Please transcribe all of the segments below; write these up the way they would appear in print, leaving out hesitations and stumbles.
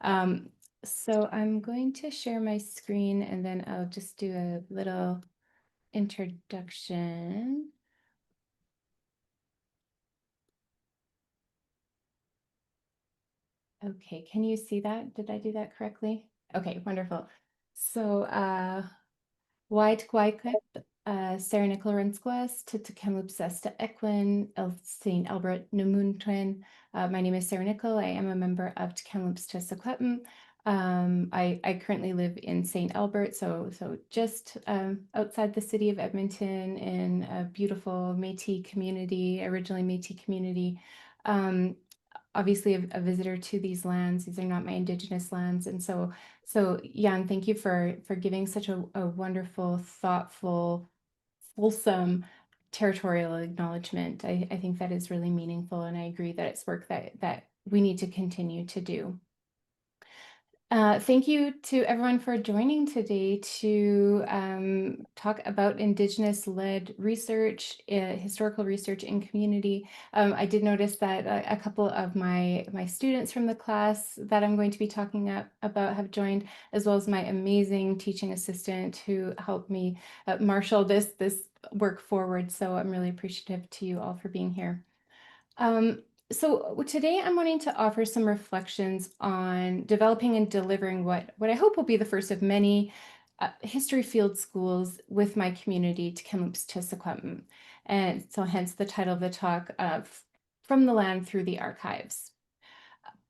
So I'm going to share my screen and then I'll just do a little introduction. Okay, can you see that? Did I do that correctly? Okay, wonderful. So, Wide Tk'emlúps, Sarah Nickel to Tk'emlúps to Equin, El St. Albert Namuntwin. My name is Sarah Nickel. I am a member of Tk'emlúps to Secwépemc. I currently live in St. Albert, so just outside the city of Edmonton in a beautiful Métis community, originally Métis community. Obviously a visitor to these lands. These are not my Indigenous lands. And so Jan, thank you for giving such a wonderful, thoughtful, fulsome territorial acknowledgement. I think that is really meaningful, and I agree that it's work that we need to continue to do. Thank you to everyone for joining today to talk about Indigenous-led research, historical research in community. I did notice that a couple of my students from the class that I'm going to be talking about have joined, as well as my amazing teaching assistant who helped me marshal this work forward. So I'm really appreciative to you all for being here. So today I'm wanting to offer some reflections on developing and delivering what I hope will be the first of many history field schools with my community, Tk'emlúps to Secwépemc. And so hence the title of the talk of From the Land Through the Archives.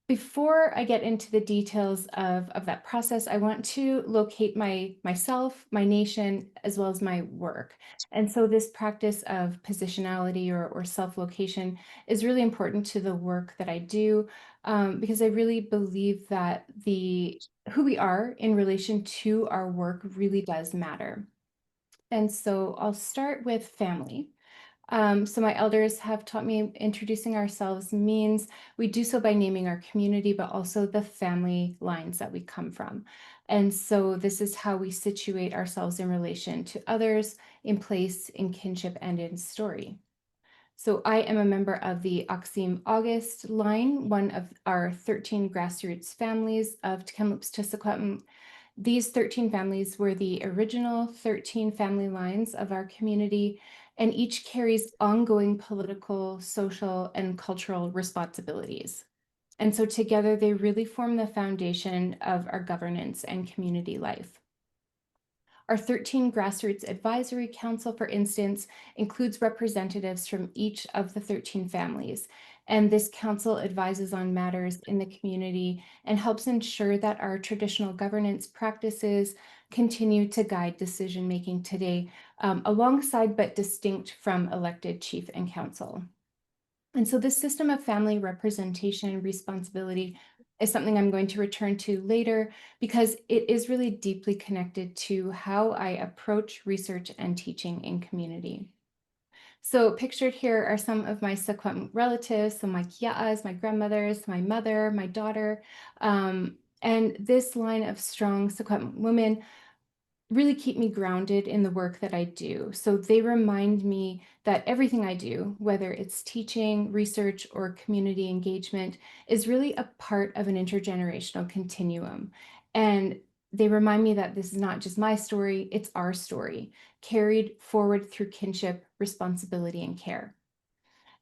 Before I get into the details of that process, I want to locate myself, my nation, as well as my work. And so this practice of positionality or self-location is really important to the work that I do, because I really believe that who we are in relation to our work really does matter. And so I'll start with family. So my elders have taught me introducing ourselves means we do so by naming our community, but also the family lines that we come from. And so this is how we situate ourselves in relation to others, in place, in kinship, and in story. So I am a member of the Oxim August line, one of our 13 grassroots families of Tk'emlúps to Secwépemc. These 13 families were the original 13 family lines of our community, and each carries ongoing political, social, and cultural responsibilities. And so together they really form the foundation of our governance and community life. Our 13 Grassroots Advisory Council, for instance, includes representatives from each of the 13 families. And this council advises on matters in the community and helps ensure that our traditional governance practices continue to guide decision-making today, alongside but distinct from elected chief and council. And so this system of family representation and responsibility is something I'm going to return to later because it is really deeply connected to how I approach research and teaching in community. So pictured here are some of my Secwépemc relatives, so my kia'as, my grandmothers, my mother, my daughter, and this line of strong Secwépemc women really keep me grounded in the work that I do. So they remind me that everything I do, whether it's teaching, research, or community engagement, is really a part of an intergenerational continuum. And they remind me that this is not just my story, it's our story, carried forward through kinship, responsibility, and care.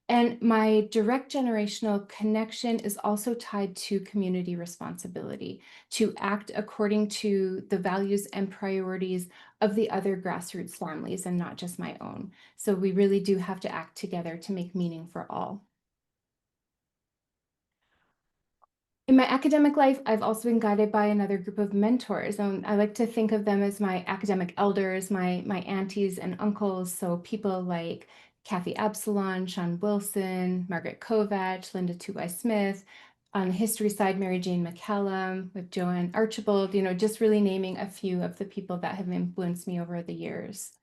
And my direct generational connection is also tied to community responsibility, to act according to the values and priorities of the other grassroots families and not just my own. So we really do have to act together to make meaning for all. In my academic life, I've also been guided by another group of mentors. I like to think of them as my academic elders, my aunties and uncles. So people like Kathy Absalon, Sean Wilson, Margaret Kovach, Linda Tubai Smith. On the history side, Mary Jane McCallum, with Joanne Archibald, just really naming a few of the people that have influenced me over the years.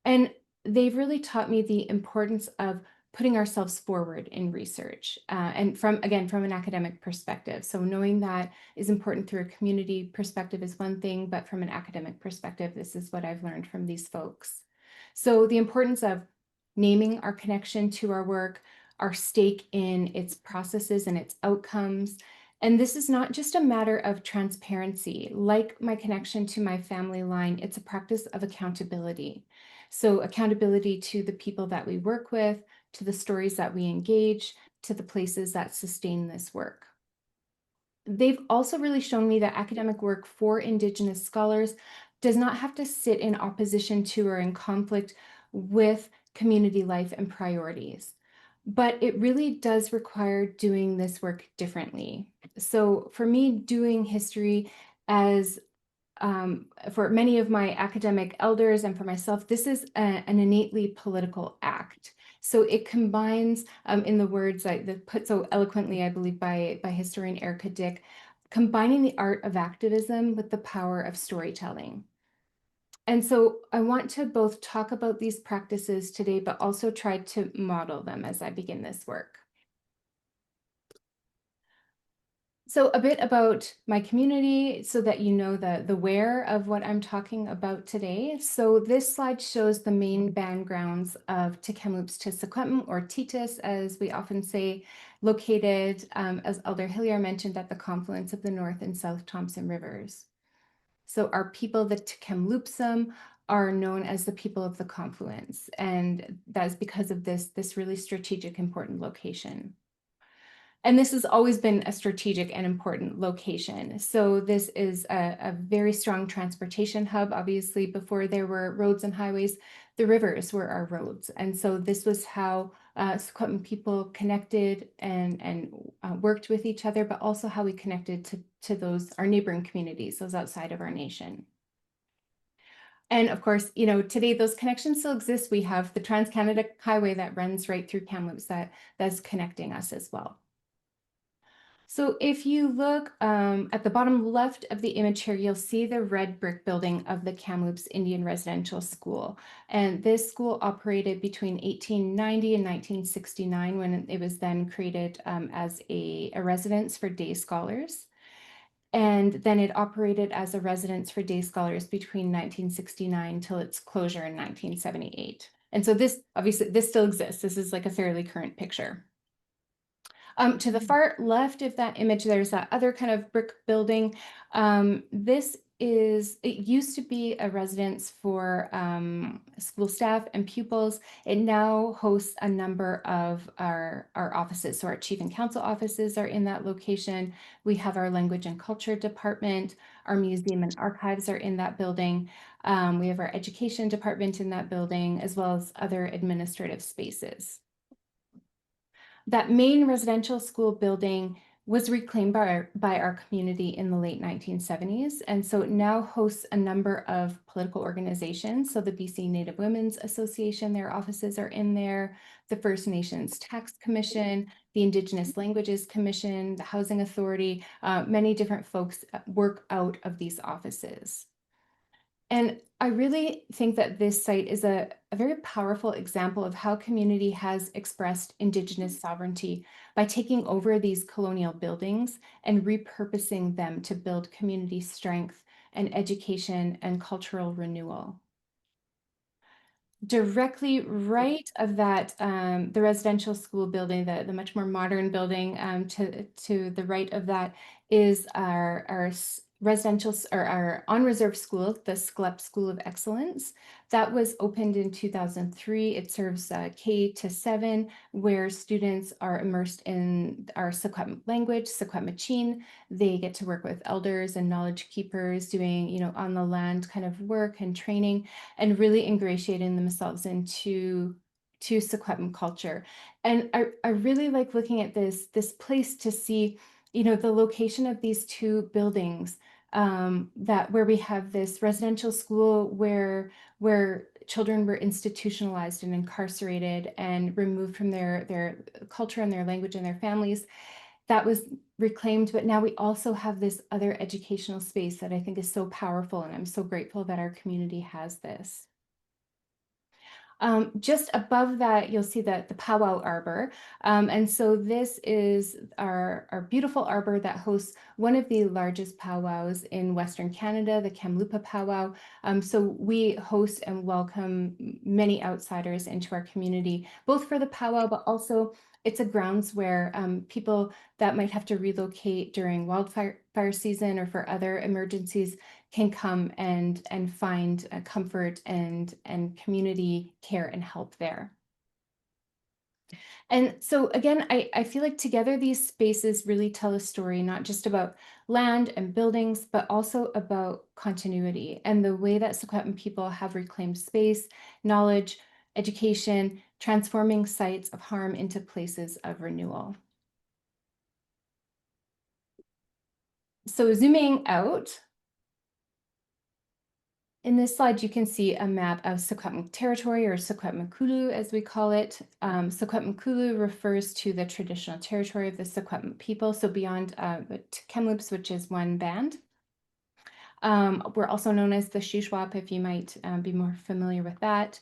And they've really taught me the importance of putting ourselves forward in research, and from an academic perspective. So knowing that is important through a community perspective is one thing, but from an academic perspective, this is what I've learned from these folks. So the importance of naming our connection to our work, our stake in its processes and its outcomes, And this is not just a matter of transparency. Like my connection to my family line, it's a practice of accountability. So, accountability to the people that we work with, to the stories that we engage, to the places that sustain this work. They've also really shown me that academic work for Indigenous scholars does not have to sit in opposition to or in conflict with community life and priorities. But it really does require doing this work differently. So for me, doing history as for many of my academic elders and for myself, this is an innately political act. So it combines, in the words that put so eloquently, I believe, by historian Erica Dick, combining the art of activism with the power of storytelling. And so I want to both talk about these practices today, but also try to model them as I begin this work. So a bit about my community so that you know the where of what I'm talking about today. So this slide shows the main band grounds of Tk'emlúps to Secwépemc, or Titus, as we often say, located, as Elder Hillier mentioned, at the confluence of the North and South Thompson Rivers. So our people, the Tk'emlúpsum, are known as the people of the confluence, and that is because of this really strategic, important location. And this has always been a strategic and important location. So this is a very strong transportation hub. Obviously, before there were roads and highways, the rivers were our roads. And so this was how Secwépemc people connected and worked with each other, but also how we connected to those, our neighboring communities, those outside of our nation. And of course, today those connections still exist. We have the Trans-Canada Highway that runs right through Kamloops that's connecting us as well. So if you look at the bottom left of the image here, you'll see the red brick building of the Kamloops Indian Residential School. And this school operated between 1890 and 1969 when it was then created as a residence for day scholars. And then it operated as a residence for day scholars between 1969 till its closure in 1978. And so this, obviously, this still exists. This is like a fairly current picture. To the far left of that image, there's that other kind of brick building. It used to be a residence for school staff and pupils. It now hosts a number of our offices. So our chief and council offices are in that location. We have our language and culture department. Our museum and archives are in that building. We have our education department in that building, as well as other administrative spaces. That main residential school building was reclaimed by our community in the late 1970s. And so it now hosts a number of political organizations. So the BC Native Women's Association, their offices are in there, the First Nations Tax Commission, the Indigenous Languages Commission, the Housing Authority, many different folks work out of these offices. And I really think that this site is a very powerful example of how community has expressed Indigenous sovereignty by taking over these colonial buildings and repurposing them to build community strength and education and cultural renewal. Directly right of that, the residential school building, the much more modern building, to the right of that is our residential or our on-reserve school, the Secwépemc School of Excellence. That was opened in 2003. It serves K to 7, where students are immersed in our Secwépemc language, Secwépemcin. They get to work with elders and knowledge keepers, doing on the land kind of work and training, and really ingratiating themselves into Secwépemc culture. And I really like looking at this place to see, the location of these two buildings, where we have this residential school where children were institutionalized and incarcerated and removed from their culture and their language and their families. That was reclaimed, but now we also have this other educational space that I think is so powerful, and I'm so grateful that our community has this. Just above that, you'll see the powwow arbor. And so this is our beautiful arbor that hosts one of the largest powwows in Western Canada, the Kamloops powwow. So we host and welcome many outsiders into our community, both for the powwow, but also It's a grounds where people that might have to relocate during wildfire season or for other emergencies can come and find comfort and community care and help there. And so again, I feel like together these spaces really tell a story, not just about land and buildings, but also about continuity and the way that Secwepemc people have reclaimed space, knowledge, education, transforming sites of harm into places of renewal. So zooming out, in this slide, you can see a map of Secwepemc territory, or Secwepemc as we call it. Secwepemc refers to the traditional territory of the Secwepemc people, so beyond the Tk'emlúps, which is one band. We're also known as the Shuswap, if you might be more familiar with that.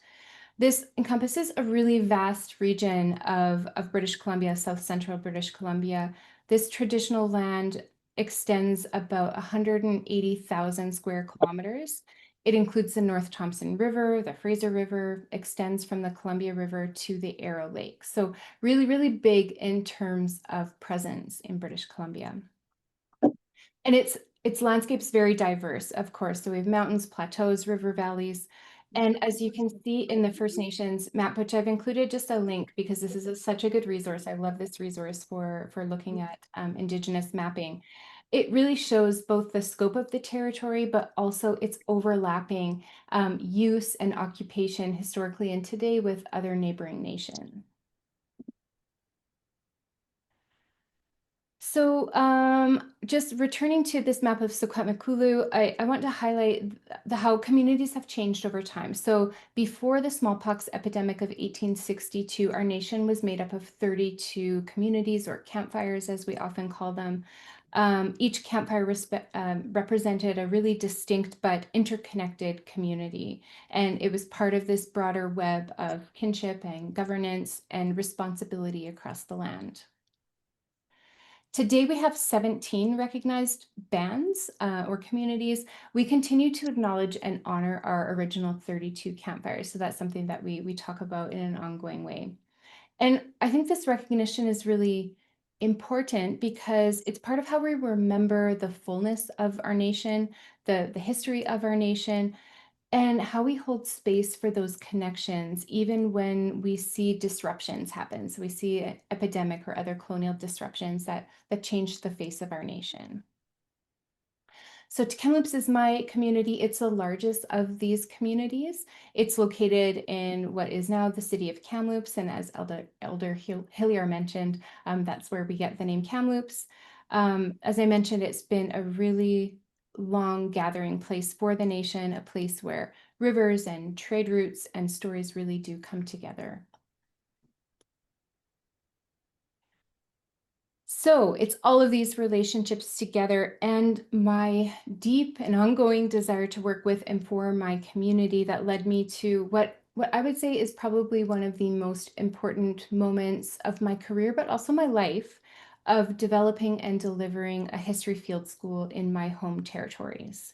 This encompasses a really vast region of British Columbia, South Central British Columbia. This traditional land extends about 180,000 square kilometers. It includes the North Thompson River, the Fraser River, extends from the Columbia River to the Arrow Lake. So really, really big in terms of presence in British Columbia. And its landscape's very diverse, of course. So we have mountains, plateaus, river valleys. And as you can see in the First Nations map, which I've included just a link because this is such a good resource. I love this resource for looking at Indigenous mapping. It really shows both the scope of the territory, but also its overlapping use and occupation historically and today with other neighboring nations. So just returning to this map of Secwepemc, I want to highlight how communities have changed over time. So before the smallpox epidemic of 1862, our nation was made up of 32 communities, or campfires as we often call them. Each campfire represented a really distinct but interconnected community. And it was part of this broader web of kinship and governance and responsibility across the land. Today, we have 17 recognized bands or communities. We continue to acknowledge and honor our original 32 campfires. So that's something that we talk about in an ongoing way. And I think this recognition is really important because it's part of how we remember the fullness of our nation, the history of our nation, and how we hold space for those connections, even when we see disruptions happen. So we see an epidemic or other colonial disruptions that change the face of our nation. So Tk'emlúps is my community. It's the largest of these communities. It's located in what is now the city of Kamloops. And as Elder Hillier mentioned, that's where we get the name Kamloops. As I mentioned, it's been a really long gathering place for the nation, a place where rivers and trade routes and stories really do come together. So it's all of these relationships together and my deep and ongoing desire to work with and for my community that led me to what I would say is probably one of the most important moments of my career, but also my life, of developing and delivering a history field school in my home territories.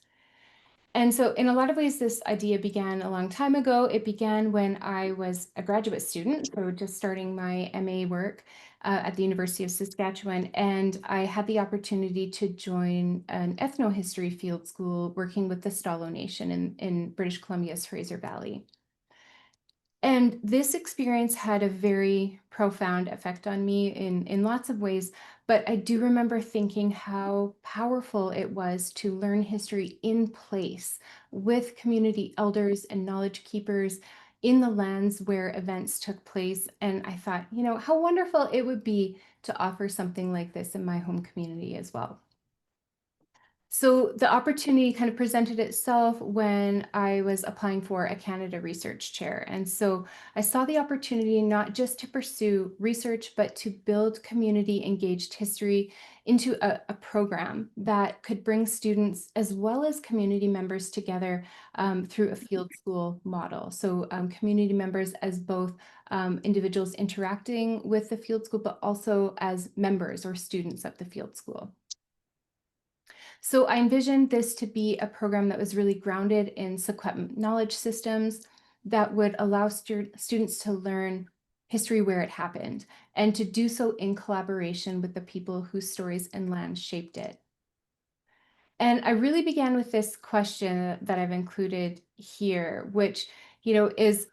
And so in a lot of ways, this idea began a long time ago. It began when I was a graduate student, so just starting my MA work at the University of Saskatchewan. And I had the opportunity to join an ethnohistory field school working with the Stalo Nation in British Columbia's Fraser Valley. And this experience had a very profound effect on me in lots of ways, but I do remember thinking how powerful it was to learn history in place with community elders and knowledge keepers in the lands where events took place. And I thought, how wonderful it would be to offer something like this in my home community as well. So the opportunity kind of presented itself when I was applying for a Canada Research Chair. And so I saw the opportunity not just to pursue research, but to build community engaged history into a program that could bring students as well as community members together through a field school model. So community members as both individuals interacting with the field school, but also as members or students of the field school. So I envisioned this to be a program that was really grounded in Secwepemc knowledge systems that would allow students to learn history where it happened, and to do so in collaboration with the people whose stories and lands shaped it. And I really began with this question that I've included here, which, is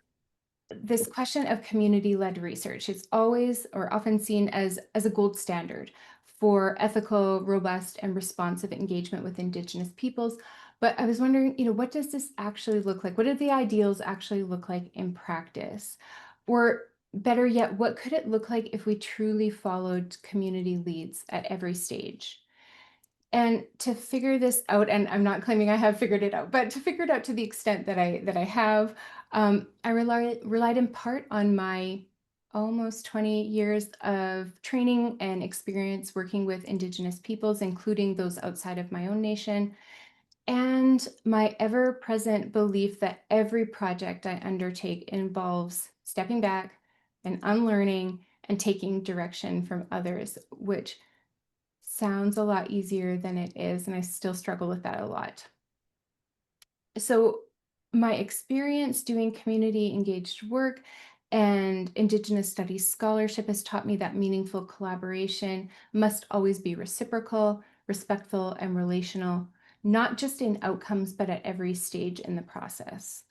this question of community-led research. It's always or often seen as a gold standard for ethical, robust, and responsive engagement with Indigenous peoples. But I was wondering, what does this actually look like? What do the ideals actually look like in practice? Or better yet, what could it look like if we truly followed community leads at every stage? And to figure this out, and I'm not claiming I have figured it out, but to figure it out to the extent that I have, I relied in part on my almost 20 years of training and experience working with Indigenous peoples, including those outside of my own nation, and my ever-present belief that every project I undertake involves stepping back and unlearning and taking direction from others, which sounds a lot easier than it is, and I still struggle with that a lot. So, my experience doing community engaged work and Indigenous studies scholarship has taught me that meaningful collaboration must always be reciprocal, respectful, and relational, not just in outcomes, but at every stage in the process.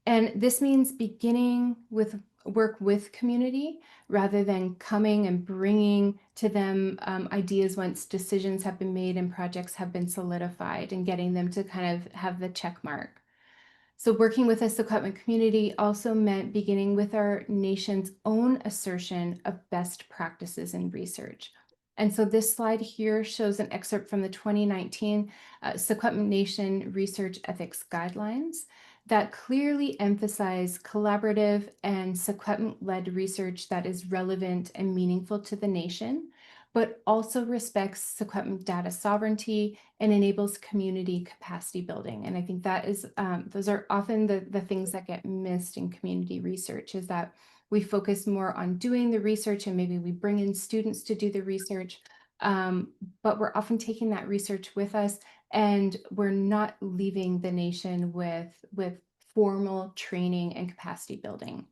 And this means beginning with work with community rather than coming and bringing to them ideas once decisions have been made and projects have been solidified and getting them to kind of have the check mark. So, working with a Secwépemc community also meant beginning with our nation's own assertion of best practices in research. And so, this slide here shows an excerpt from the 2019 Secwépemc Nation Research Ethics Guidelines that clearly emphasize collaborative and Secwépemc-led research that is relevant and meaningful to the nation, but also respects Secwépemc data sovereignty and enables community capacity building. And I think that is those are often the things that get missed in community research, is that we focus more on doing the research and maybe we bring in students to do the research, but we're often taking that research with us and we're not leaving the nation with formal training and capacity building.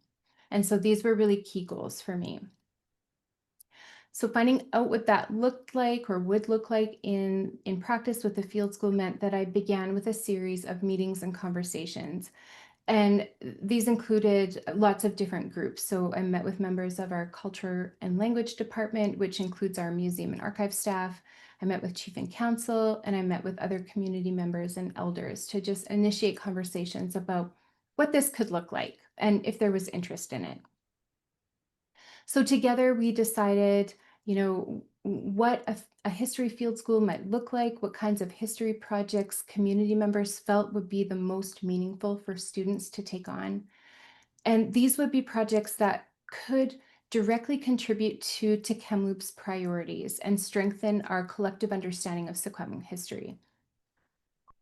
And so these were really key goals for me. So finding out what that looked like or would look like in practice with the field school meant that I began with a series of meetings and conversations. And these included lots of different groups. So I met with members of our culture and language department, which includes our museum and archive staff. I met with chief and council, and I met with other community members and elders to just initiate conversations about what this could look like and if there was interest in it. So together we decided, what a history field school might look like, what kinds of history projects community members felt would be the most meaningful for students to take on. And these would be projects that could directly contribute to Tk'emlúps priorities and strengthen our collective understanding of Secwépemc history.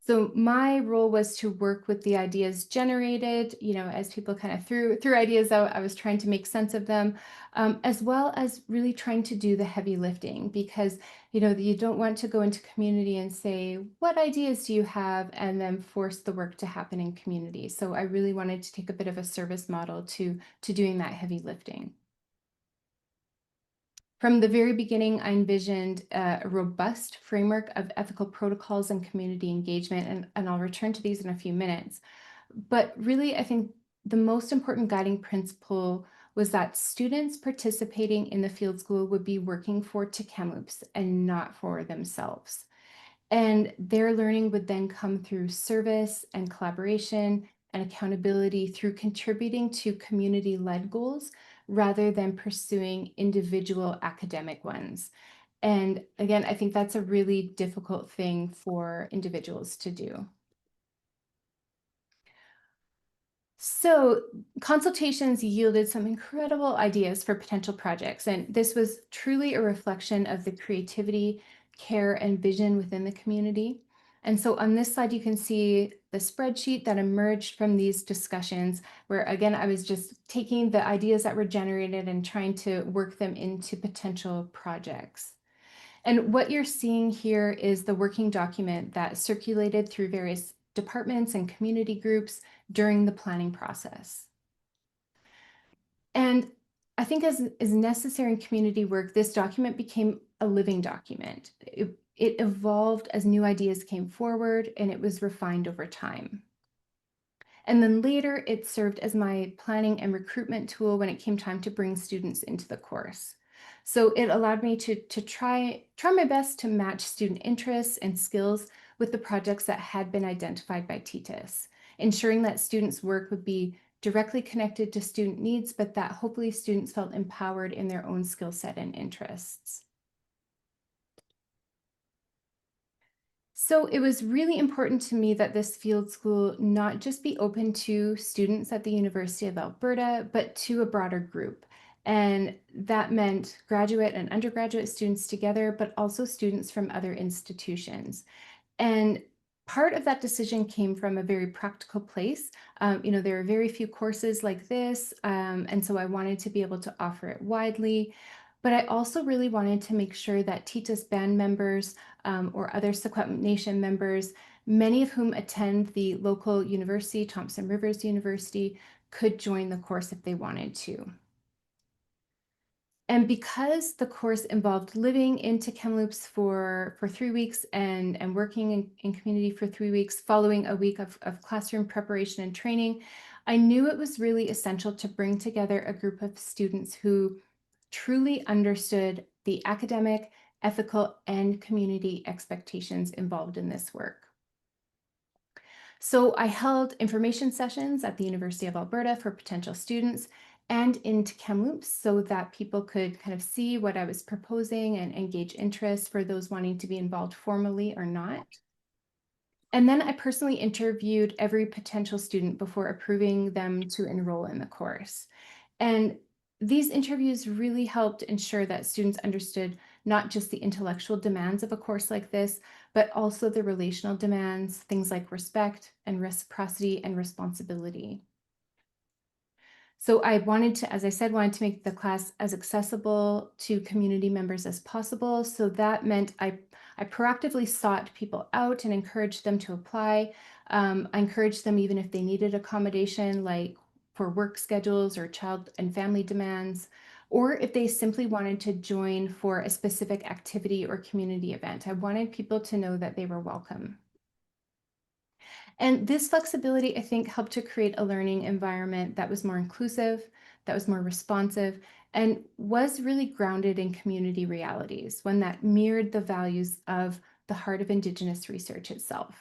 So my role was to work with the ideas generated, as people kind of threw ideas out, I was trying to make sense of them, as well as really trying to do the heavy lifting because, you don't want to go into community and say, what ideas do you have? And then force the work to happen in community. So I really wanted to take a bit of a service model to doing that heavy lifting. From the very beginning, I envisioned a robust framework of ethical protocols and community engagement, and I'll return to these in a few minutes. But really, I think the most important guiding principle was that students participating in the field school would be working for Tk'emlúps and not for themselves. And their learning would then come through service and collaboration and accountability through contributing to community-led goals rather than pursuing individual academic ones. And again, I think that's a really difficult thing for individuals to do. So consultations yielded some incredible ideas for potential projects, and this was truly a reflection of the creativity, care, and vision within the community. And so on this slide, you can see the spreadsheet that emerged from these discussions, where again, I was just taking the ideas that were generated and trying to work them into potential projects. And what you're seeing here is the working document that circulated through various departments and community groups during the planning process. And I think as necessary in community work, this document became a living document. It evolved as new ideas came forward, and it was refined over time. And then later, it served as my planning and recruitment tool when it came time to bring students into the course. So it allowed me to try my best to match student interests and skills with the projects that had been identified by TTIS, ensuring that students' work would be directly connected to student needs, but that hopefully students felt empowered in their own skill set and interests. So it was really important to me that this field school not just be open to students at the University of Alberta, but to a broader group. And that meant graduate and undergraduate students together, but also students from other institutions. And part of that decision came from a very practical place. There are very few courses like this, and so I wanted to be able to offer it widely. But I also really wanted to make sure that TITAS band members or other Secwépemc Nation members, many of whom attend the local university, Thompson Rivers University, could join the course if they wanted to. And because the course involved living in Tk'emlúps for 3 weeks and working in community for 3 weeks, following a week of classroom preparation and training, I knew it was really essential to bring together a group of students who truly understood the academic, ethical, and community expectations involved in this work. So I held information sessions at the University of Alberta for potential students and in Tk'emlúps so that people could kind of see what I was proposing and engage interest for those wanting to be involved formally or not. And then I personally interviewed every potential student before approving them to enroll in the course. And these interviews really helped ensure that students understood not just the intellectual demands of a course like this, but also the relational demands, things like respect and reciprocity and responsibility. So I wanted to, as I said, wanted to make the class as accessible to community members as possible. So that meant I proactively sought people out and encouraged them to apply. I encouraged them even if they needed accommodation, like for work schedules or child and family demands, or if they simply wanted to join for a specific activity or community event. I wanted people to know that they were welcome. And this flexibility, I think, helped to create a learning environment that was more inclusive, that was more responsive, and was really grounded in community realities, one that mirrored the values of the heart of Indigenous research itself.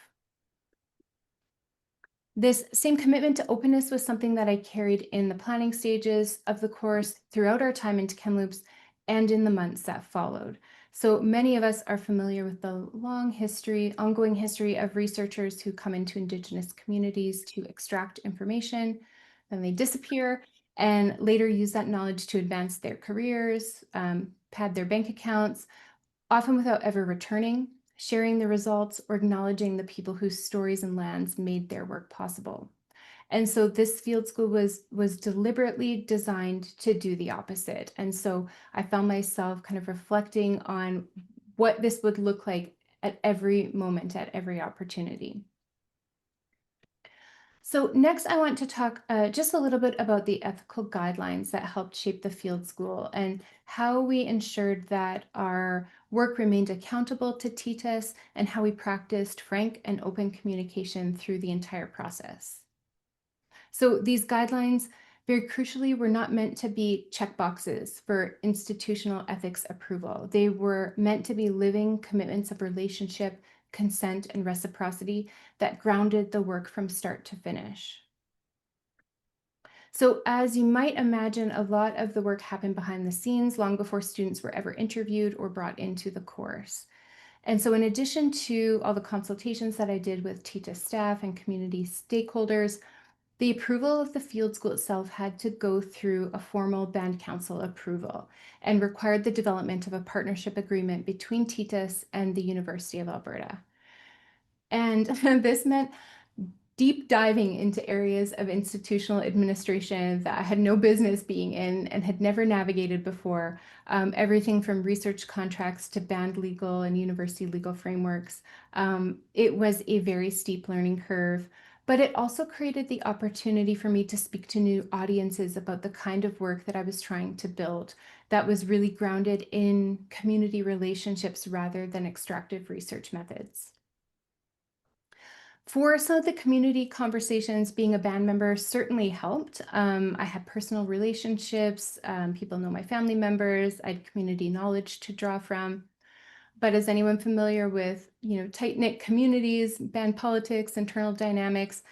This same commitment to openness was something that I carried in the planning stages of the course throughout our time in Tk'emlúps and in the months that followed. So many of us are familiar with the ongoing history of researchers who come into Indigenous communities to extract information, then they disappear, and later use that knowledge to advance their careers, pad their bank accounts, often without ever returning, sharing the results, or acknowledging the people whose stories and lands made their work possible. And so this field school was deliberately designed to do the opposite. And so I found myself kind of reflecting on what this would look like at every moment, at every opportunity. So next, I want to talk just a little bit about the ethical guidelines that helped shape the field school and how we ensured that our work remained accountable to TTIS and how we practiced frank and open communication through the entire process. So these guidelines, very crucially, were not meant to be checkboxes for institutional ethics approval. They were meant to be living commitments of relationship, consent, and reciprocity that grounded the work from start to finish. So as you might imagine, a lot of the work happened behind the scenes long before students were ever interviewed or brought into the course. And so in addition to all the consultations that I did with TITA staff and community stakeholders, the approval of the field school itself had to go through a formal band council approval and required the development of a partnership agreement between TITAS and the University of Alberta. And this meant deep diving into areas of institutional administration that I had no business being in and had never navigated before. Everything from research contracts to band legal and university legal frameworks. It was a very steep learning curve, But it also created the opportunity for me to speak to new audiences about the kind of work that I was trying to build that was really grounded in community relationships rather than extractive research methods. For some of the community conversations, being a band member certainly helped. I had personal relationships, people know my family members, I had community knowledge to draw from. But is anyone familiar with, tight-knit communities, band politics, internal dynamics?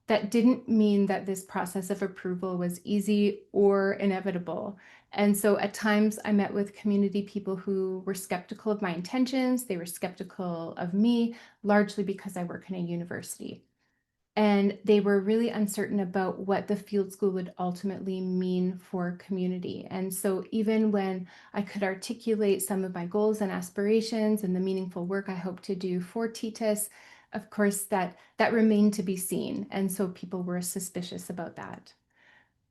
That didn't mean that this process of approval was easy or inevitable. And so at times I met with community people who were skeptical of my intentions. They were skeptical of me, largely because I work in a university. And they were really uncertain about what the field school would ultimately mean for community. And so even when I could articulate some of my goals and aspirations and the meaningful work I hope to do for TTIS, of course, that remained to be seen. And so people were suspicious about that.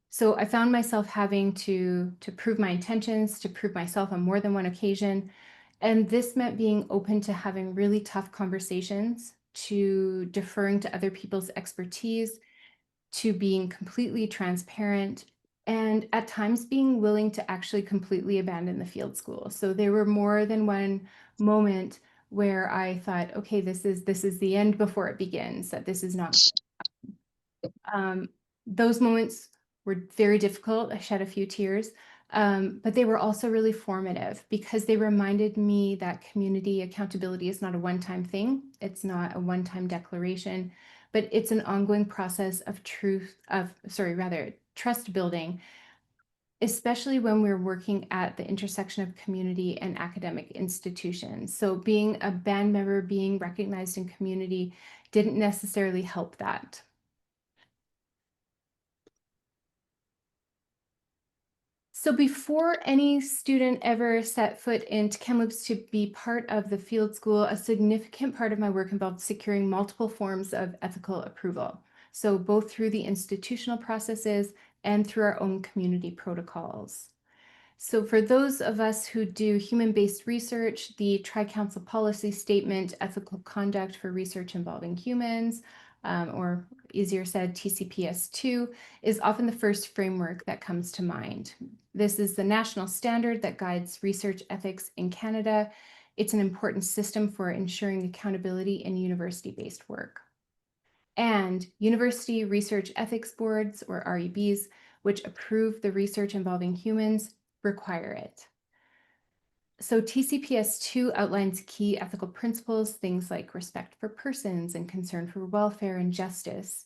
So I found myself having to prove my intentions, to prove myself on more than one occasion. And this meant being open to having really tough conversations, to deferring to other people's expertise, to being completely transparent, and at times being willing to actually completely abandon the field school. So there were more than one moment where I thought, okay, this is the end before it begins, that this is not. Those moments were very difficult. I shed a few tears, but they were also really formative because they reminded me that community accountability is not a one-time thing. It's not a one-time declaration, but it's an ongoing process of trust building, especially when we're working at the intersection of community and academic institutions. So being a band member, being recognized in community didn't necessarily help that. So before any student ever set foot in Tk'emlúps to be part of the field school, a significant part of my work involved securing multiple forms of ethical approval. So both through the institutional processes and through our own community protocols. So for those of us who do human-based research, the Tri-Council Policy Statement, Ethical Conduct for Research Involving Humans, or easier said, TCPS2, is often the first framework that comes to mind. This is the national standard that guides research ethics in Canada. It's an important system for ensuring accountability in university-based work. And University Research Ethics Boards, or REBs, which approve the research involving humans, require it. So TCPS2 outlines key ethical principles, things like respect for persons and concern for welfare and justice,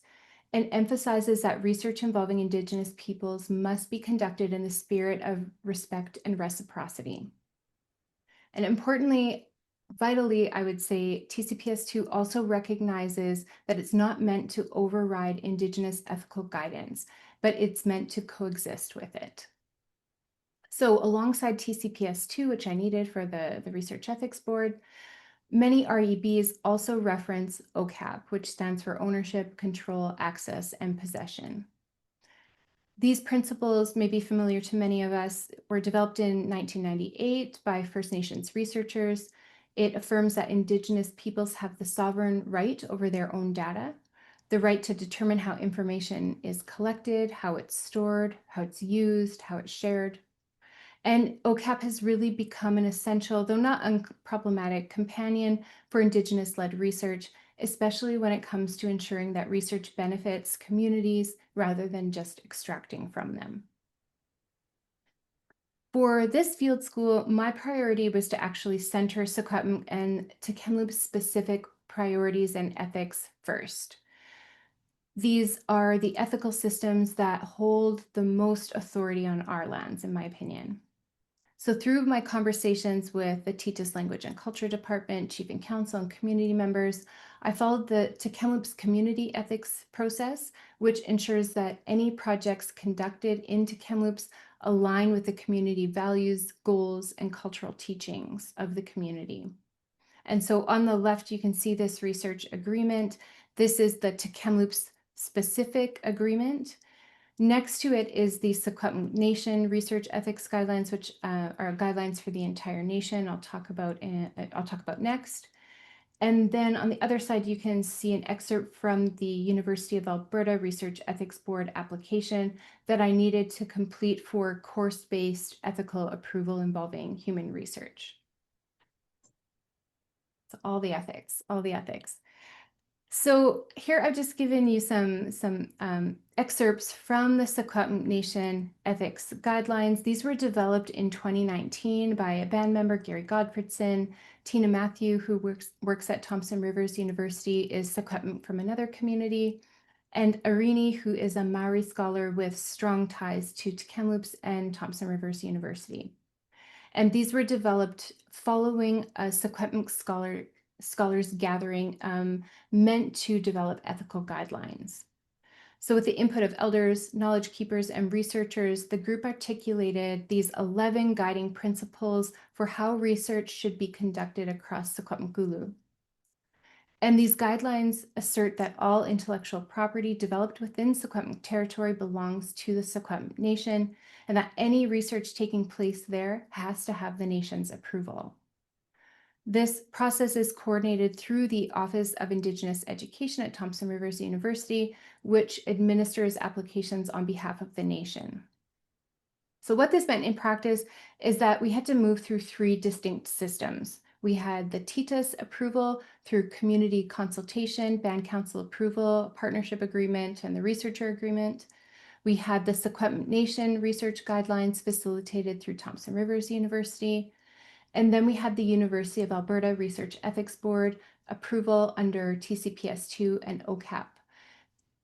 and emphasizes that research involving Indigenous peoples must be conducted in the spirit of respect and reciprocity. And importantly, vitally, I would say TCPS2 also recognizes that it's not meant to override Indigenous ethical guidance, but it's meant to coexist with it. So alongside TCPS2, which I needed for the Research Ethics Board, many REBs also reference OCAP, which stands for Ownership, Control, Access, and Possession. These principles may be familiar to many of us, were developed in 1998 by First Nations researchers. It affirms that Indigenous peoples have the sovereign right over their own data, the right to determine how information is collected, how it's stored, how it's used, how it's shared. And OCAP has really become an essential, though not unproblematic, companion for Indigenous-led research, especially when it comes to ensuring that research benefits communities rather than just extracting from them. For this field school, my priority was to actually center Secwépemc and Tk'emlúps specific priorities and ethics first. These are the ethical systems that hold the most authority on our lands, in my opinion. So through my conversations with the TTIS Language and Culture Department, Chief and Council, and community members, I followed the Tk'emlúps community ethics process, which ensures that any projects conducted in Tk'emlúps align with the community values, goals, and cultural teachings of the community. And so on the left, you can see this research agreement. This is the Tk'emlúps specific agreement. Next to it is the Secwépemc Nation Research Ethics Guidelines, which are guidelines for the entire nation. I'll talk about next. And then on the other side, you can see an excerpt from the University of Alberta Research Ethics Board application that I needed to complete for course-based ethical approval involving human research. So all the ethics, all the ethics. So here I've just given you some excerpts from the Secwépemc Nation ethics guidelines. These were developed in 2019 by a band member, Gary Godfredson. Tina Matthew, who works at Thompson Rivers University, is Secwépemc from another community. And Irini, who is a Maori scholar with strong ties to Tk'emlúps and Thompson Rivers University. And these were developed following a Secwépemc scholars gathering meant to develop ethical guidelines. So with the input of elders, knowledge keepers, and researchers, the group articulated these 11 guiding principles for how research should be conducted across Secwépemc. And these guidelines assert that all intellectual property developed within Secwépemc territory belongs to the Secwépemc Nation, and that any research taking place there has to have the nation's approval. This process is coordinated through the Office of Indigenous Education at Thompson Rivers University, which administers applications on behalf of the nation. So what this meant in practice is that we had to move through 3 distinct systems. We had the TITAS approval through community consultation, band council approval, partnership agreement, and the researcher agreement. We had the Secwépemc Nation research guidelines facilitated through Thompson Rivers University. And then we had the University of Alberta Research Ethics Board approval under TCPS2 and OCAP.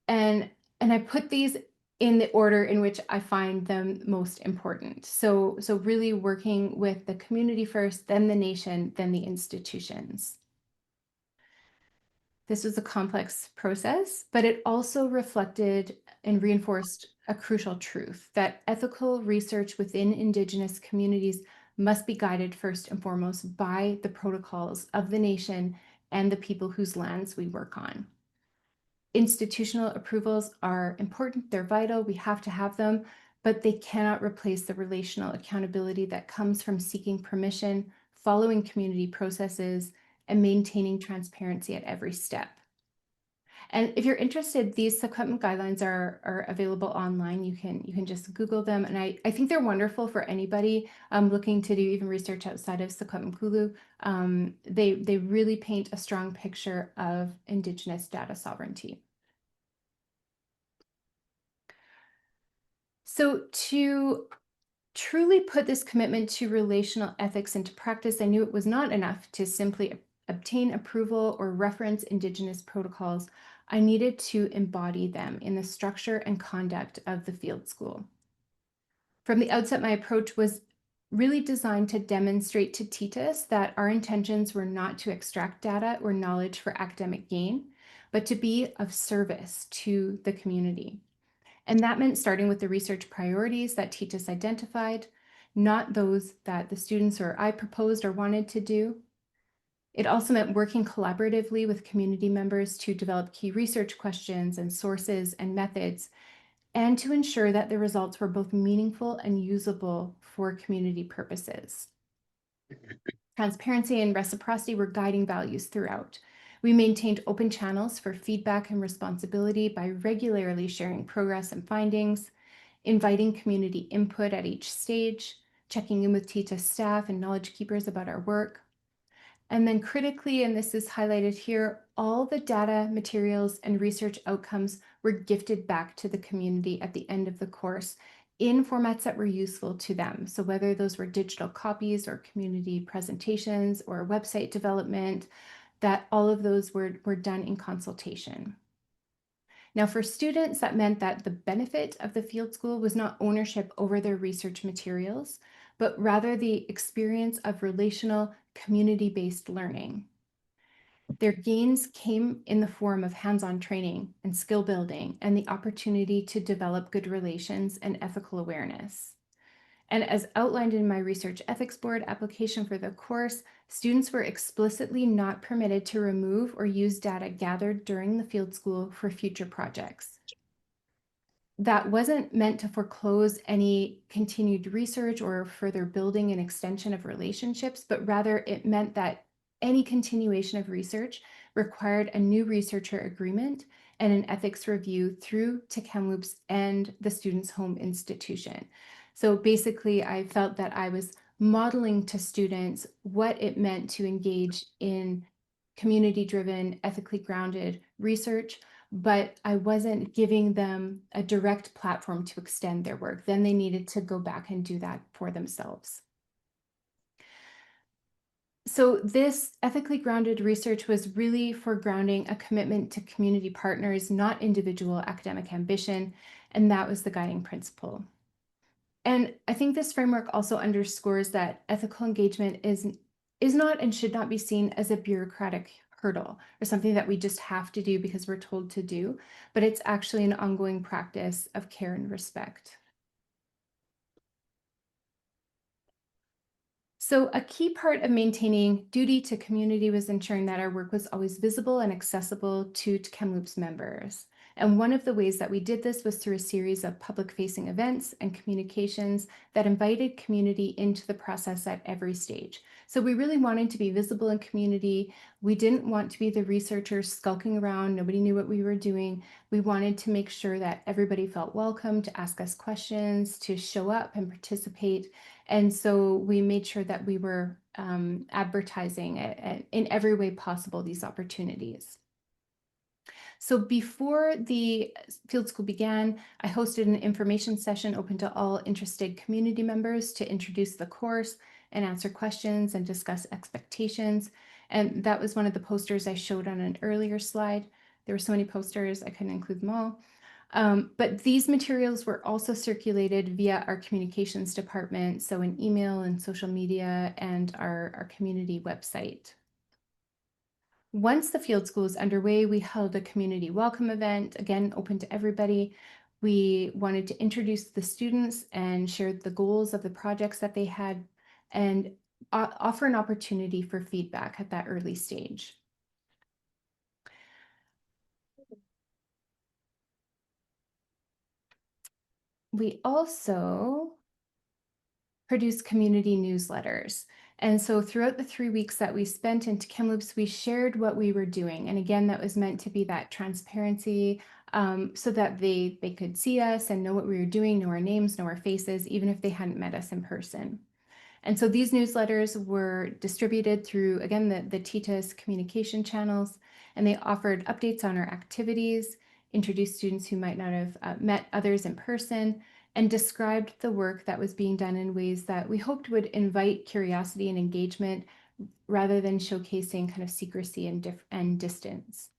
And I put these in the order in which I find them most important. So really working with the community first, then the nation, then the institutions. This was a complex process, but it also reflected and reinforced a crucial truth that ethical research within Indigenous communities must be guided first and foremost by the protocols of the nation and the people whose lands we work on. Institutional approvals are important, they're vital, we have to have them, but they cannot replace the relational accountability that comes from seeking permission, following community processes, and maintaining transparency at every step. And if you're interested, these Secwépemc guidelines are available online. You can just Google them, and I think they're wonderful for anybody looking to do even research outside of Secwépemc. They really paint a strong picture of Indigenous data sovereignty. So to truly put this commitment to relational ethics into practice, I knew it was not enough to simply obtain approval or reference Indigenous protocols. I needed to embody them in the structure and conduct of the field school. From the outset, my approach was really designed to demonstrate to TITAS that our intentions were not to extract data or knowledge for academic gain, but to be of service to the community. And that meant starting with the research priorities that TITAS identified, not those that the students or I proposed or wanted to do. It also meant working collaboratively with community members to develop key research questions and sources and methods, and to ensure that the results were both meaningful and usable for community purposes. Transparency and reciprocity were guiding values throughout. We maintained open channels for feedback and responsibility by regularly sharing progress and findings, inviting community input at each stage, checking in with TITA staff and knowledge keepers about our work. And then critically, and this is highlighted here, all the data, materials, and research outcomes were gifted back to the community at the end of the course in formats that were useful to them. So whether those were digital copies or community presentations or website development, that all of those were done in consultation. Now, for students, that meant that the benefit of the field school was not ownership over their research materials, but rather the experience of relational, community-based learning. Their gains came in the form of hands-on training and skill building and the opportunity to develop good relations and ethical awareness. And as outlined in my Research Ethics Board application for the course, students were explicitly not permitted to remove or use data gathered during the field school for future projects. That wasn't meant to foreclose any continued research or further building and extension of relationships, but rather it meant that any continuation of research required a new researcher agreement and an ethics review through Tk'emlúps and the student's home institution. So basically, I felt that I was modeling to students what it meant to engage in community-driven, ethically grounded research, but I wasn't giving them a direct platform to extend their work. Then they needed to go back and do that for themselves. So this ethically grounded research was really for grounding a commitment to community partners, not individual academic ambition, and that was the guiding principle. And I think this framework also underscores that ethical engagement is not and should not be seen as a bureaucratic hurdle or something that we just have to do because we're told to do, but it's actually an ongoing practice of care and respect. So a key part of maintaining duty to community was ensuring that our work was always visible and accessible to Tk'emlúps members. And one of the ways that we did this was through a series of public-facing events and communications that invited community into the process at every stage. So we really wanted to be visible in community. We didn't want to be the researchers skulking around. Nobody knew what we were doing. We wanted to make sure that everybody felt welcome to ask us questions, to show up and participate. And so we made sure that we were advertising in every way possible these opportunities. So before the field school began, I hosted an information session open to all interested community members to introduce the course and answer questions and discuss expectations. And that was one of the posters I showed on an earlier slide. There were so many posters, I couldn't include them all. But these materials were also circulated via our communications department, so in email and social media and our community website. Once the field school was underway, we held a community welcome event, again, open to everybody. We wanted to introduce the students and share the goals of the projects that they had and offer an opportunity for feedback at that early stage. We also produce community newsletters. And so throughout the 3 weeks that we spent in Tk'emlúps, we shared what we were doing. And again, that was meant to be that transparency so that they could see us and know what we were doing, know our names, know our faces, even if they hadn't met us in person. And so these newsletters were distributed through, again, the TTIS communication channels, and they offered updates on our activities, introduced students who might not have met others in person, and described the work that was being done in ways that we hoped would invite curiosity and engagement rather than showcasing kind of secrecy and distance.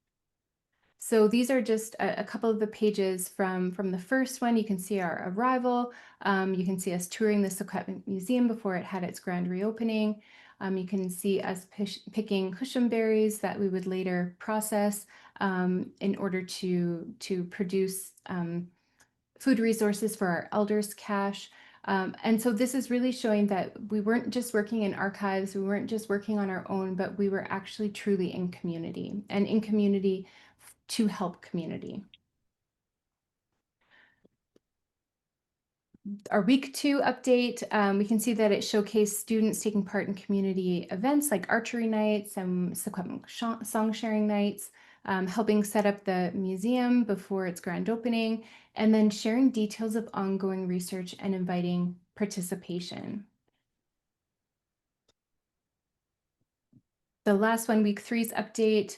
So these are just a couple of the pages from the first one. You can see our arrival. You can see us touring the Secwépemc Museum before it had its grand reopening. You can see us picking cushion that we would later process in order to produce food resources for our elders' cache. And so this is really showing that we weren't just working in archives, we weren't just working on our own, but we were actually truly in community and in community to help community. Our week 2 update, we can see that it showcased students taking part in community events like archery nights and Secwépemc song sharing nights, helping set up the museum before its grand opening, and then sharing details of ongoing research and inviting participation. The last one, week 3's update,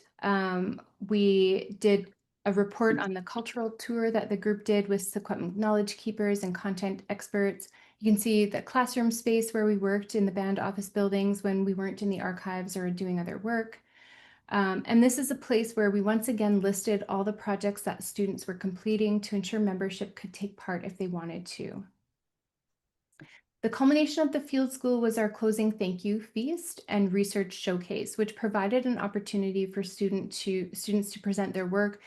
we did a report on the cultural tour that the group did with Secwépemc knowledge keepers and content experts. You can see the classroom space where we worked in the band office buildings when we weren't in the archives or doing other work. And this is a place where we once again listed all the projects that students were completing to ensure membership could take part if they wanted to. The culmination of the field school was our closing thank you feast and research showcase, which provided an opportunity for students to present their work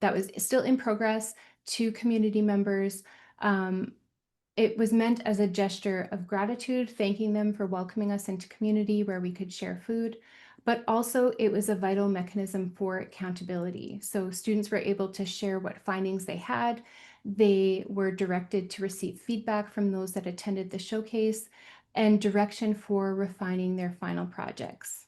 that was still in progress to community members. It was meant as a gesture of gratitude, thanking them for welcoming us into community where we could share food, but also it was a vital mechanism for accountability. So students were able to share what findings they had. They were directed to receive feedback from those that attended the showcase and direction for refining their final projects.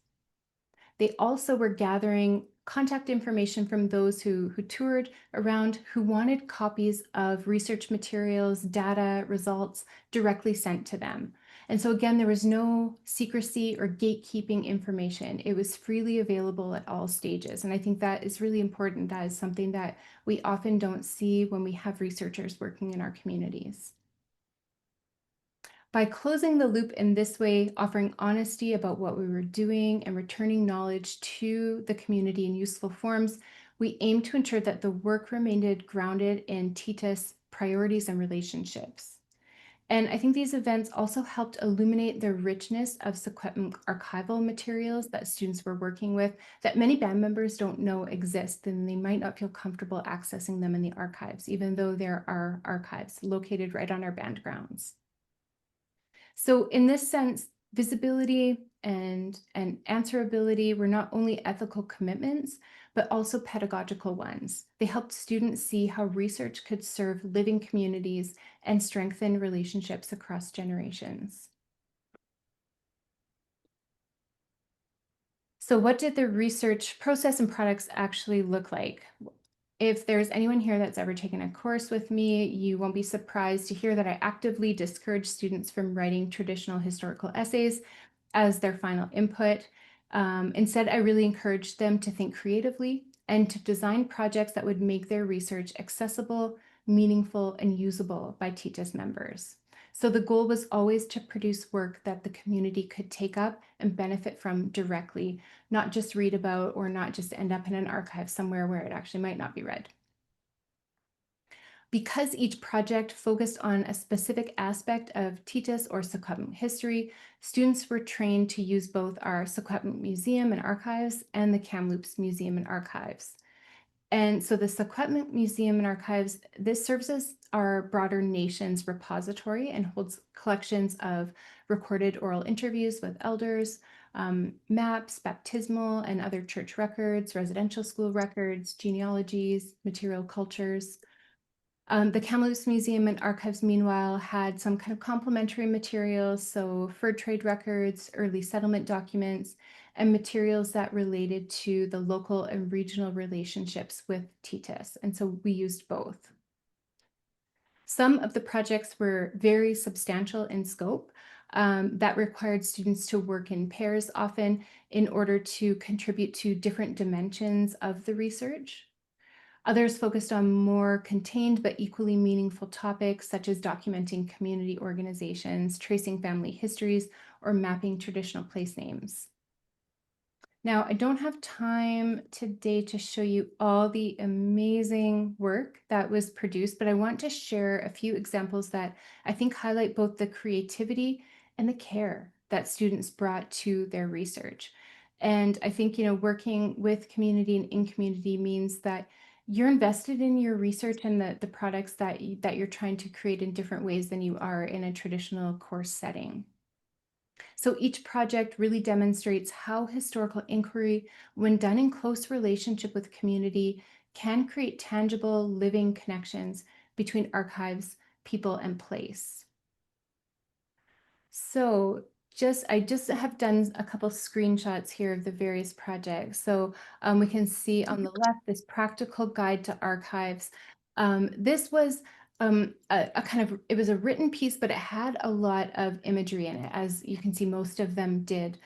They also were gathering contact information from those who toured around, who wanted copies of research materials, data, results directly sent to them. And so again, there was no secrecy or gatekeeping information. It was freely available at all stages. And I think that is really important. That is something that we often don't see when we have researchers working in our communities. By closing the loop in this way, offering honesty about what we were doing and returning knowledge to the community in useful forms, we aim to ensure that the work remained grounded in TITAS priorities and relationships. And I think these events also helped illuminate the richness of Secwépemc archival materials that students were working with that many band members don't know exist, and they might not feel comfortable accessing them in the archives, even though there are archives located right on our band grounds. So in this sense, visibility and answerability were not only ethical commitments, but also pedagogical ones. They helped students see how research could serve living communities and strengthen relationships across generations. So what did the research process and products actually look like? If there's anyone here that's ever taken a course with me, you won't be surprised to hear that I actively discourage students from writing traditional historical essays as their final input. Instead, I really encouraged them to think creatively and to design projects that would make their research accessible, meaningful, and usable by TITAS members. So the goal was always to produce work that the community could take up and benefit from directly, not just read about or not just end up in an archive somewhere where it actually might not be read. Because each project focused on a specific aspect of TITAS or Secwépemc history, students were trained to use both our Secwépemc Museum and Archives and the Tk'emlúps Museum and Archives. And so the Secwépemc Museum and Archives, this serves as our broader nation's repository and holds collections of recorded oral interviews with elders, maps, baptismal and other church records, residential school records, genealogies, material cultures. The Kamloops Museum and Archives, meanwhile, had some kind of complementary materials, so fur trade records, early settlement documents, and materials that related to the local and regional relationships with TITAS. And so we used both. Some of the projects were very substantial in scope. That required students to work in pairs often in order to contribute to different dimensions of the research. Others focused on more contained but equally meaningful topics, such as documenting community organizations, tracing family histories, or mapping traditional place names. Now, I don't have time today to show you all the amazing work that was produced, but I want to share a few examples that I think highlight both the creativity and the care that students brought to their research. And I think, working with community and in community means that you're invested in your research and the products that you're trying to create in different ways than you are in a traditional course setting. So each project really demonstrates how historical inquiry, when done in close relationship with community, can create tangible living connections between archives, people, and place. So I just have done a couple screenshots here of the various projects. So we can see on the left this practical guide to archives. This was a kind of, it was a written piece, but it had a lot of imagery in it, as you can see most of them did.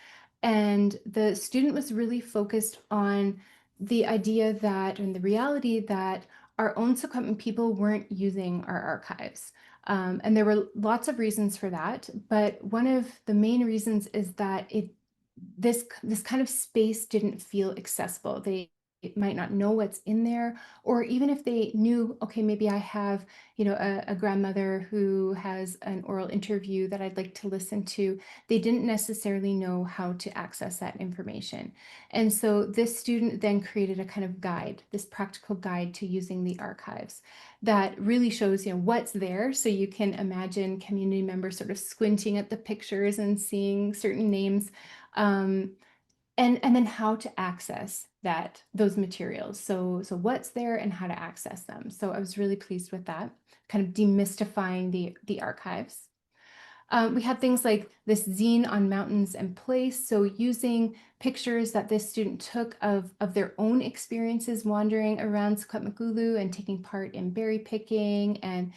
And the student was really focused on the idea that, and the reality that our own Secwépemc people weren't using our archives. And there were lots of reasons for that, but one of the main reasons is that this kind of space didn't feel accessible. They might not know what's in there, or even if they knew, okay, maybe I have, a grandmother who has an oral interview that I'd like to listen to, they didn't necessarily know how to access that information. And so this student then created a kind of guide, this practical guide to using the archives that really shows, what's there. So you can imagine community members sort of squinting at the pictures and seeing certain names. And then how to access those materials. So what's there and how to access them. So I was really pleased with that, kind of demystifying the archives. We had things like this zine on mountains and place. So using pictures that this student took of their own experiences wandering around Secwépemc and taking part in berry picking and,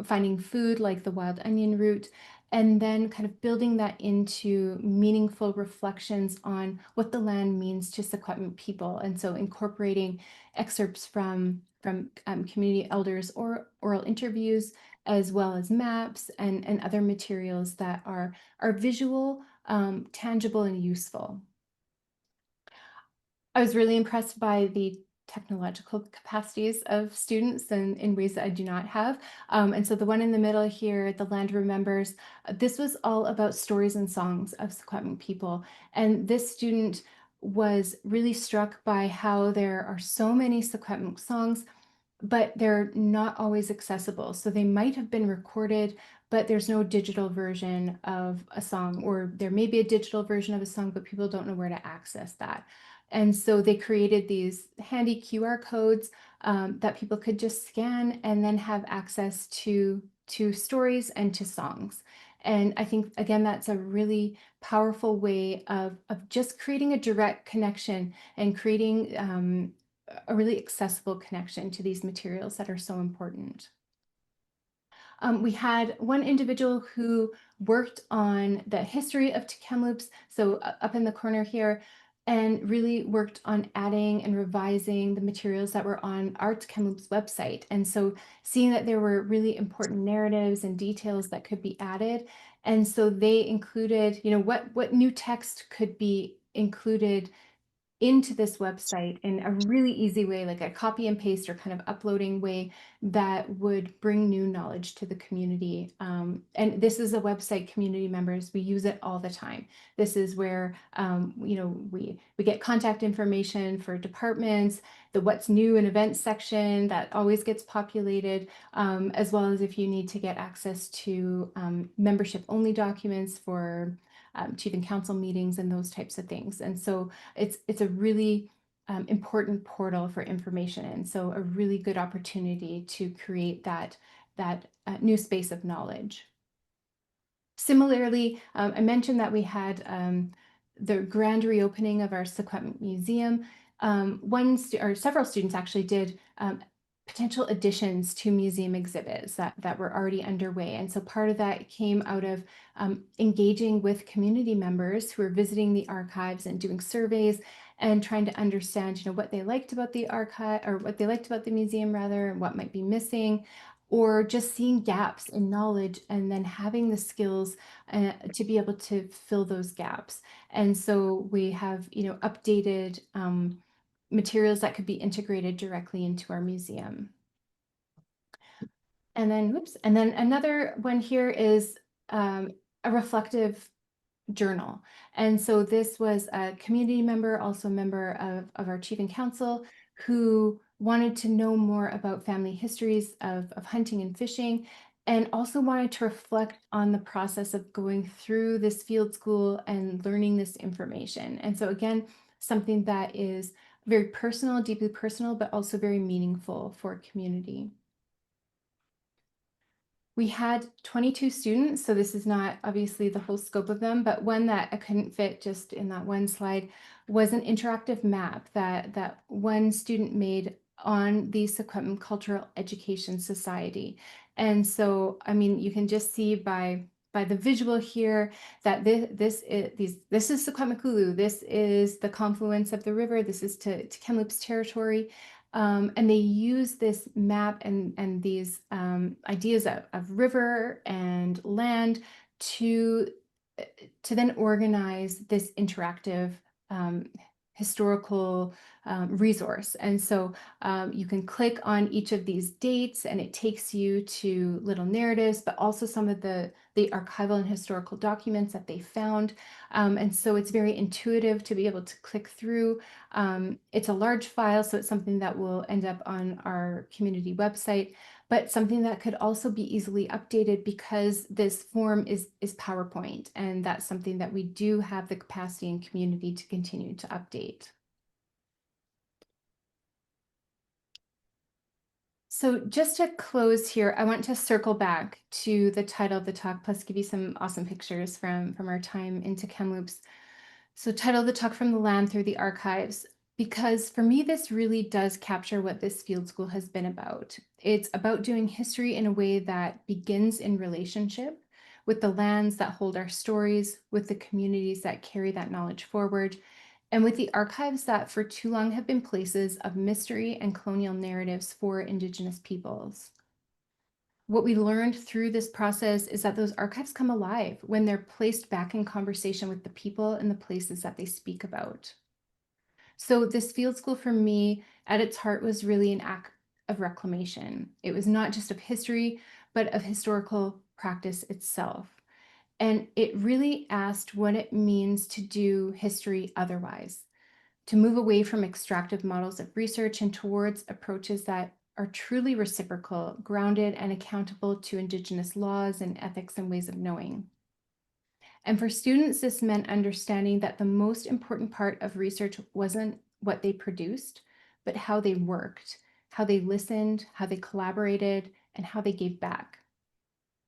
finding food like the wild onion root, and then kind of building that into meaningful reflections on what the land means to Secwépemc people. And so incorporating excerpts from community elders or oral interviews, as well as maps and other materials that are visual, tangible, and useful. I was really impressed by the technological capacities of students and in ways that I do not have. And so the one in the middle here, The Land Remembers, this was all about stories and songs of Secwépemc people. And this student was really struck by how there are so many Secwépemc songs, but they're not always accessible. So they might have been recorded, but there's no digital version of a song, or there may be a digital version of a song, but people don't know where to access that. And so they created these handy QR codes that people could just scan and then have access to stories and to songs. And I think, again, that's a really powerful way of just creating a direct connection and creating a really accessible connection to these materials that are so important. We had one individual who worked on the history of Tk'emlúps, so up in the corner here, and really worked on adding and revising the materials that were on our Tk'emlúps website. And so seeing that there were really important narratives and details that could be added. And so they included, what new text could be included into this website in a really easy way, like a copy and paste or kind of uploading way that would bring new knowledge to the community. And this is a website, community members, we use it all the time. This is where, we get contact information for departments, the what's new in events section that always gets populated, as well as if you need to get access to membership only documents for chief and council meetings and those types of things. And so it's a really important portal for information, and so a really good opportunity to create that new space of knowledge. Similarly, I mentioned that we had the grand reopening of our Secwépemc Museum. Or several students actually did potential additions to museum exhibits that were already underway. And so part of that came out of engaging with community members who are visiting the archives and doing surveys and trying to understand, what they liked about the archive, or what they liked about the museum rather, and what might be missing, or just seeing gaps in knowledge and then having the skills to be able to fill those gaps. And so we have, updated materials that could be integrated directly into our museum. And then, and then another one here is a reflective journal. And so this was a community member, also a member of our chief and council, who wanted to know more about family histories of hunting and fishing, and also wanted to reflect on the process of going through this field school and learning this information. And so again, something that is very personal, deeply personal, but also very meaningful for a community. We had 22 students, so this is not obviously the whole scope of them, but one that I couldn't fit just in that one slide was an interactive map that one student made on the Secwépemc Cultural Education Society. And so, I mean, you can just see by the visual here that this is Secwépemc. This is the confluence of the river. This is to Tk'emlúps territory. And they use this map and these ideas of river and land to then organize this interactive historical resource. And so you can click on each of these dates and it takes you to little narratives, but also some of the archival and historical documents that they found. And so it's very intuitive to be able to click through. It's a large file, so it's something that will end up on our community website, but something that could also be easily updated because this form is PowerPoint, and that's something that we do have the capacity and community to continue to update. So just to close here, I want to circle back to the title of the talk, plus give you some awesome pictures from our time in Tk'emlúps. So title of the talk, From the Land Through the Archives, because for me, this really does capture what this field school has been about. It's about doing history in a way that begins in relationship with the lands that hold our stories, with the communities that carry that knowledge forward, and with the archives that for too long have been places of mystery and colonial narratives for Indigenous peoples. What we learned through this process is that those archives come alive when they're placed back in conversation with the people and the places that they speak about. So this field school for me, at its heart, was really an act of reclamation. It was not just of history, but of historical practice itself. And it really asked what it means to do history otherwise, to move away from extractive models of research and towards approaches that are truly reciprocal, grounded, and accountable to Indigenous laws and ethics and ways of knowing. And for students, this meant understanding that the most important part of research wasn't what they produced, but how they worked, how they listened, how they collaborated, and how they gave back.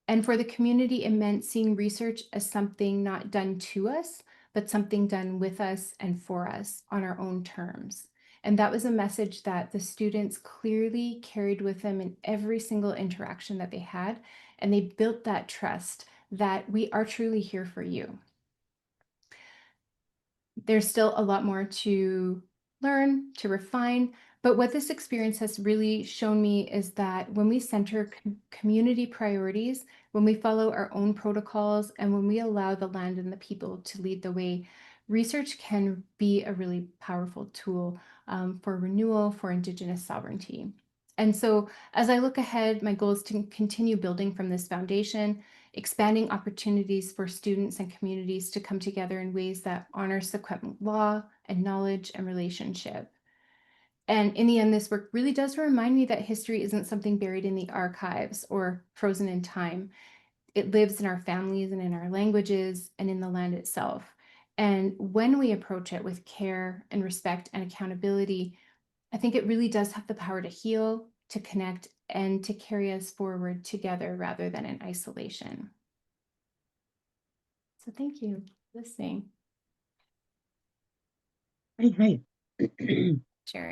And for the community, it meant seeing research as something not done to us, but something done with us and for us on our own terms. And that was a message that the students clearly carried with them in every single interaction that they had. And they built that trust that we are truly here for you. There's still a lot more to learn, to refine, but what this experience has really shown me is that when we center community priorities, when we follow our own protocols, and when we allow the land and the people to lead the way, research can be a really powerful tool for renewal, for Indigenous sovereignty. And so as I look ahead, my goal is to continue building from this foundation, expanding opportunities for students and communities to come together in ways that honor Secwépemc law and knowledge and relationship. And in the end, this work really does remind me that history isn't something buried in the archives or frozen in time. It lives in our families and in our languages and in the land itself. And when we approach it with care and respect and accountability, I think it really does have the power to heal, to connect, and to carry us forward together rather than in isolation. So thank you for listening, Right, right. sharing.